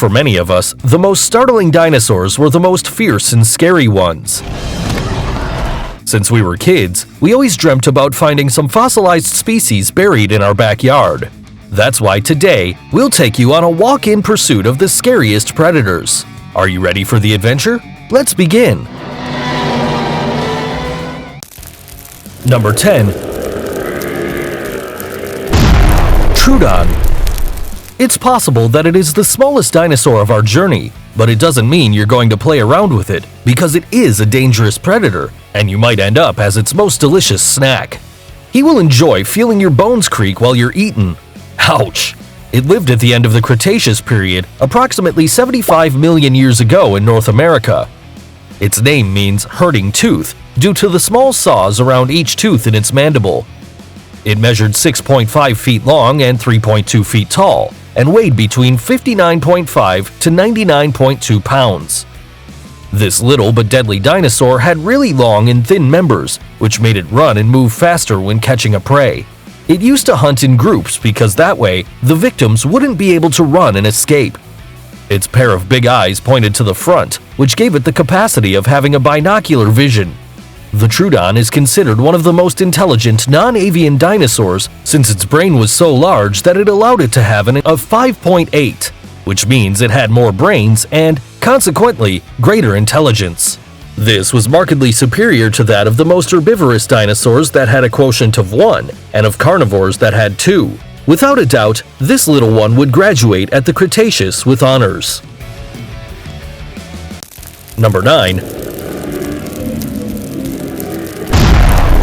For many of us, the most startling dinosaurs were the most fierce and scary ones. Since we were kids, we always dreamt about finding some fossilized species buried in our backyard. That's why today, we'll take you on a walk in pursuit of the scariest predators. Are you ready for the adventure? Let's begin! Number 10. Troodon. It's possible that it is the smallest dinosaur of our journey, but it doesn't mean you're going to play around with it, because it is a dangerous predator, and you might end up as its most delicious snack. He will enjoy feeling your bones creak while you're eating. Ouch! It lived at the end of the Cretaceous period, approximately 75 million years ago in North America. Its name means hurting tooth, due to the small saws around each tooth in its mandible. It measured 6.5 feet long and 3.2 feet tall, and weighed between 59.5 to 99.2 pounds. This little but deadly dinosaur had really long and thin members, which made it run and move faster when catching a prey. It used to hunt in groups because that way, the victims wouldn't be able to run and escape. Its pair of big eyes pointed to the front, which gave it the capacity of having a binocular vision. The Troodon is considered one of the most intelligent non-avian dinosaurs since its brain was so large that it allowed it to have an of 5.8, which means it had more brains and, consequently, greater intelligence. This was markedly superior to that of the most herbivorous dinosaurs that had a quotient of 1 and of carnivores that had 2. Without a doubt, this little one would graduate at the Cretaceous with honors. Number 9.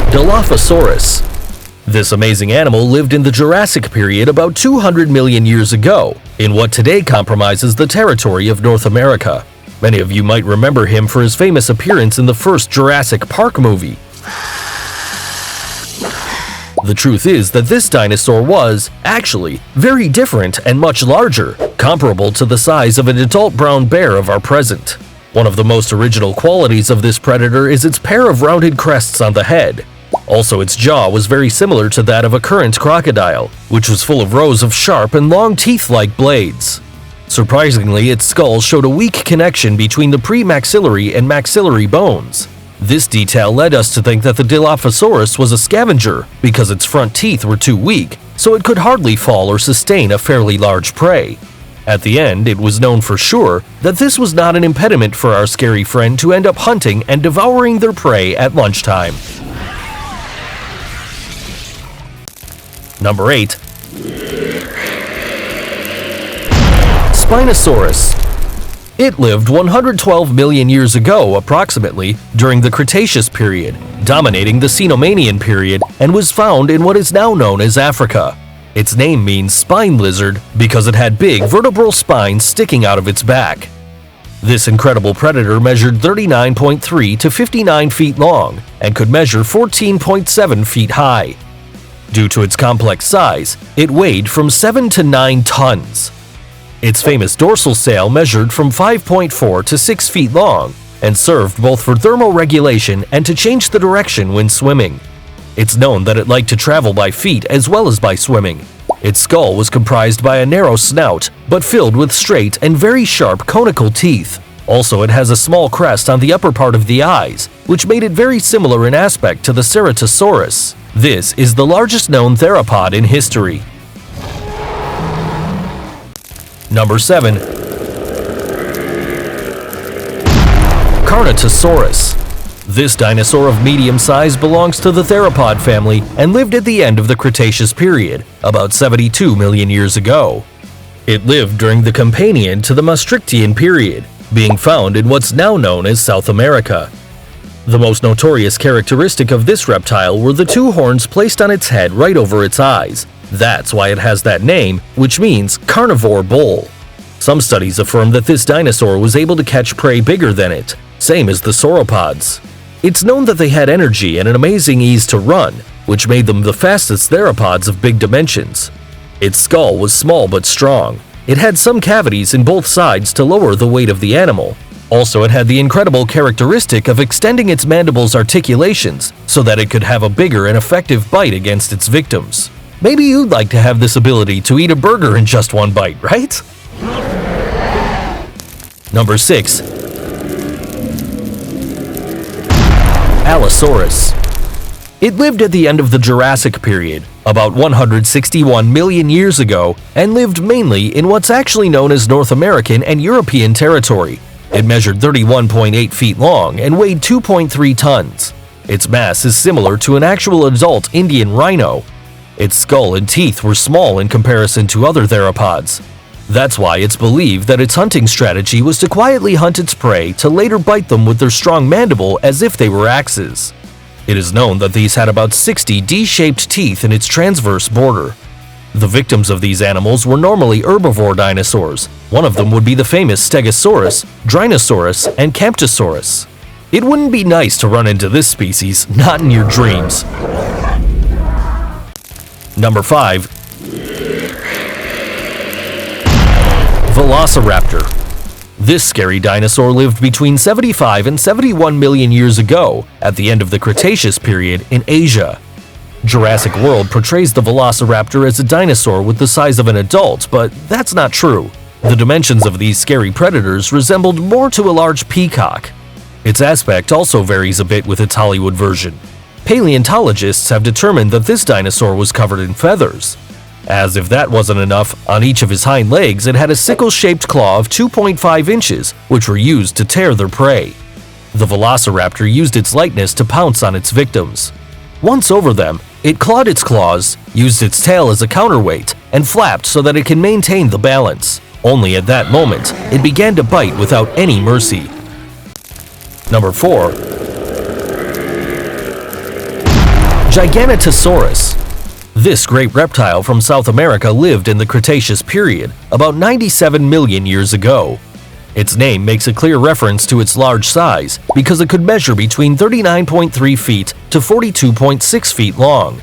Dilophosaurus. This amazing animal lived in the Jurassic period about 200 million years ago, in what today comprises the territory of North America. Many of you might remember him for his famous appearance in the first Jurassic Park movie. The truth is that this dinosaur was, actually, very different and much larger, comparable to the size of an adult brown bear of our present. One of the most original qualities of this predator is its pair of rounded crests on the head. Also, its jaw was very similar to that of a current crocodile, which was full of rows of sharp and long teeth-like blades. Surprisingly, its skull showed a weak connection between the premaxillary and maxillary bones. This detail led us to think that the Dilophosaurus was a scavenger because its front teeth were too weak, so it could hardly fall or sustain a fairly large prey. At the end, it was known for sure that this was not an impediment for our scary friend to end up hunting and devouring their prey at lunchtime. Number 8. Spinosaurus. It lived 112 million years ago, approximately, during the Cretaceous period, dominating the Cenomanian period, and was found in what is now known as Africa. Its name means spine lizard because it had big vertebral spines sticking out of its back. This incredible predator measured 39.3 to 59 feet long and could measure 14.7 feet high. Due to its complex size, it weighed from 7 to 9 tons. Its famous dorsal sail measured from 5.4 to 6 feet long and served both for thermal regulation and to change the direction when swimming. It's known that it liked to travel by feet as well as by swimming. Its skull was comprised by a narrow snout, but filled with straight and very sharp conical teeth. Also, it has a small crest on the upper part of the eyes, which made it very similar in aspect to the Ceratosaurus. This is the largest known theropod in history. Number 7. Carnotaurus. This dinosaur of medium size belongs to the theropod family and lived at the end of the Cretaceous period, about 72 million years ago. It lived during the Campanian to the Maastrichtian period, being found in what's now known as South America. The most notorious characteristic of this reptile were the 2 horns placed on its head right over its eyes. That's why it has that name, which means carnivore bull. Some studies affirm that this dinosaur was able to catch prey bigger than it, same as the sauropods. It's known that they had energy and an amazing ease to run, which made them the fastest theropods of big dimensions. Its skull was small but strong. It had some cavities in both sides to lower the weight of the animal. Also, it had the incredible characteristic of extending its mandible's articulations so that it could have a bigger and effective bite against its victims. Maybe you'd like to have this ability to eat a burger in just one bite, right? Number 6. Allosaurus. It lived at the end of the Jurassic period, about 161 million years ago, and lived mainly in what's actually known as North American and European territory. It measured 31.8 feet long and weighed 2.3 tons. Its mass is similar to an actual adult Indian rhino. Its skull and teeth were small in comparison to other theropods. That's why it's believed that its hunting strategy was to quietly hunt its prey to later bite them with their strong mandible as if they were axes. It is known that these had about 60 D-shaped teeth in its transverse border. The victims of these animals were normally herbivore dinosaurs. One of them would be the famous Stegosaurus, Drinosaurus, and Camptosaurus. It wouldn't be nice to run into this species, not in your dreams. Number 5. Velociraptor. This scary dinosaur lived between 75 and 71 million years ago, at the end of the Cretaceous period in Asia. Jurassic World portrays the Velociraptor as a dinosaur with the size of an adult, but that's not true. The dimensions of these scary predators resembled more to a large peacock. Its aspect also varies a bit with its Hollywood version. Paleontologists have determined that this dinosaur was covered in feathers. As if that wasn't enough, on each of his hind legs it had a sickle-shaped claw of 2.5 inches, which were used to tear their prey. The Velociraptor used its lightness to pounce on its victims. Once over them, it clawed its claws, used its tail as a counterweight, and flapped so that it can maintain the balance. Only at that moment, it began to bite without any mercy. Number 4. Giganotosaurus. This great reptile from South America lived in the Cretaceous period, about 97 million years ago. Its name makes a clear reference to its large size because it could measure between 39.3 feet to 42.6 feet long.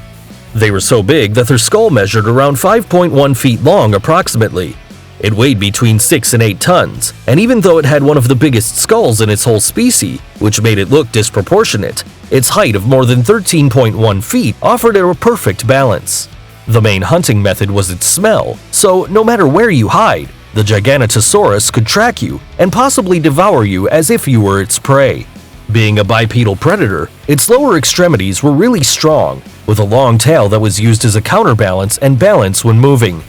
They were so big that their skull measured around 5.1 feet long approximately. It weighed between 6 and 8 tons, and even though it had one of the biggest skulls in its whole species, which made it look disproportionate, its height of more than 13.1 feet offered it a perfect balance. The main hunting method was its smell, so no matter where you hide, the Giganotosaurus could track you and possibly devour you as if you were its prey. Being a bipedal predator, its lower extremities were really strong, with a long tail that was used as a counterbalance and balance when moving.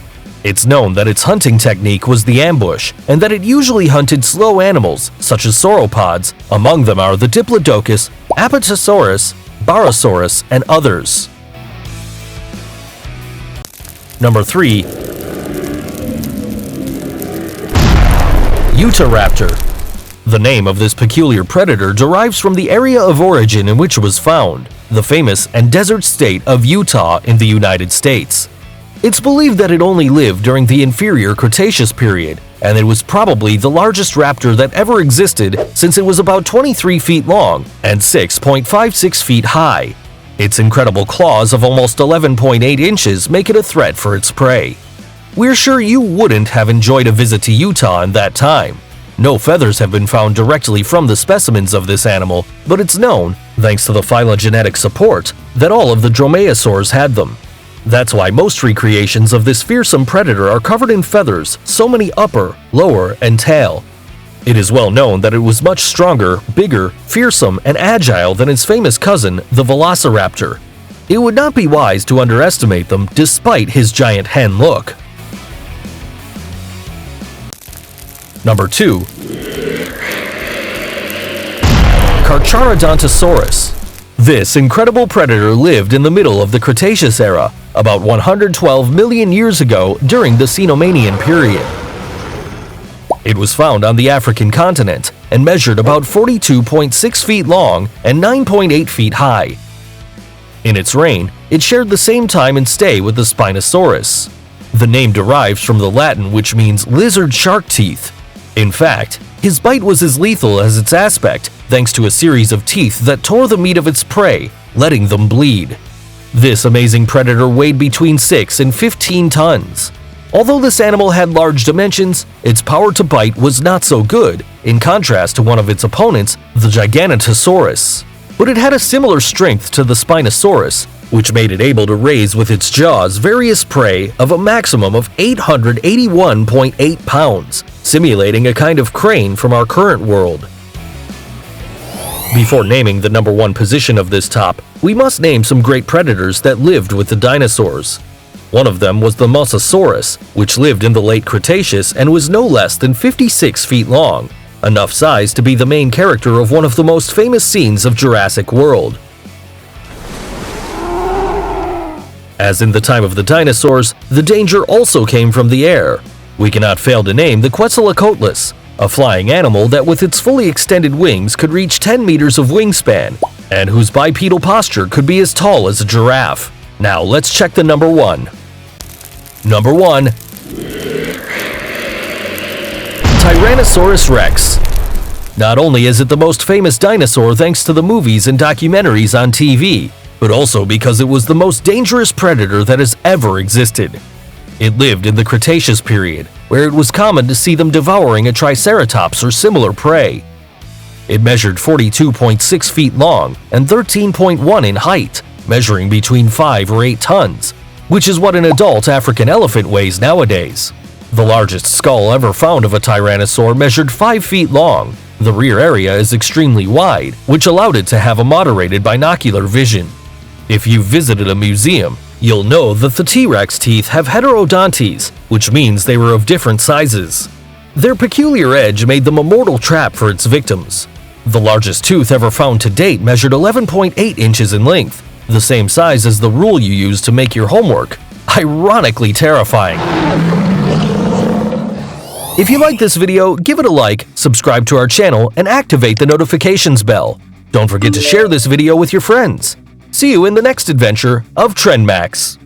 It's known that its hunting technique was the ambush, and that it usually hunted slow animals, such as sauropods. Among them are the Diplodocus, Apatosaurus, Barosaurus, and others. Number 3. Utahraptor. The name of this peculiar predator derives from the area of origin in which it was found, the famous and desert state of Utah in the United States. It's believed that it only lived during the inferior Cretaceous period, and it was probably the largest raptor that ever existed since it was about 23 feet long and 6.56 feet high. Its incredible claws of almost 11.8 inches make it a threat for its prey. We're sure you wouldn't have enjoyed a visit to Utah in that time. No feathers have been found directly from the specimens of this animal, but it's known, thanks to the phylogenetic support, that all of the dromaeosaurs had them. That's why most recreations of this fearsome predator are covered in feathers, so many upper, lower, and tail. It is well known that it was much stronger, bigger, fearsome, and agile than its famous cousin, the Velociraptor. It would not be wise to underestimate them despite his giant hen look. Number 2. Carcharodontosaurus. This incredible predator lived in the middle of the Cretaceous era, about 112 million years ago during the Cenomanian period. It was found on the African continent and measured about 42.6 feet long and 9.8 feet high. In its reign, it shared the same time and stay with the Spinosaurus. The name derives from the Latin, which means lizard shark teeth. In fact, his bite was as lethal as its aspect, thanks to a series of teeth that tore the meat of its prey, letting them bleed. This amazing predator weighed between 6 and 15 tons. Although this animal had large dimensions, its power to bite was not so good, in contrast to one of its opponents, the Giganotosaurus. But it had a similar strength to the Spinosaurus, which made it able to raise with its jaws various prey of a maximum of 881.8 pounds, simulating a kind of crane from our current world. Before naming the number 1 position of this top, we must name some great predators that lived with the dinosaurs. One of them was the Mosasaurus, which lived in the late Cretaceous and was no less than 56 feet long, enough size to be the main character of one of the most famous scenes of Jurassic World. As in the time of the dinosaurs, the danger also came from the air. We cannot fail to name the Quetzalcoatlus, a flying animal that with its fully extended wings could reach 10 meters of wingspan, and whose bipedal posture could be as tall as a giraffe. Now let's check the number 1. Number 1. Tyrannosaurus Rex. Not only is it the most famous dinosaur thanks to the movies and documentaries on TV, but also because it was the most dangerous predator that has ever existed. It lived in the Cretaceous period, where it was common to see them devouring a triceratops or similar prey. It measured 42.6 feet long and 13.1 in height, measuring between 5 or 8 tons, which is what an adult African elephant weighs nowadays. The largest skull ever found of a tyrannosaur measured 5 feet long. The rear area is extremely wide, which allowed it to have a moderated binocular vision. If you've visited a museum, you'll know that the T-Rex teeth have heterodontes, which means they were of different sizes. Their peculiar edge made them a mortal trap for its victims. The largest tooth ever found to date measured 11.8 inches in length, the same size as the rule you use to make your homework. Ironically terrifying. If you like this video, give it a like, subscribe to our channel, and activate the notifications bell. Don't forget to share this video with your friends. See you in the next adventure of TrendMax.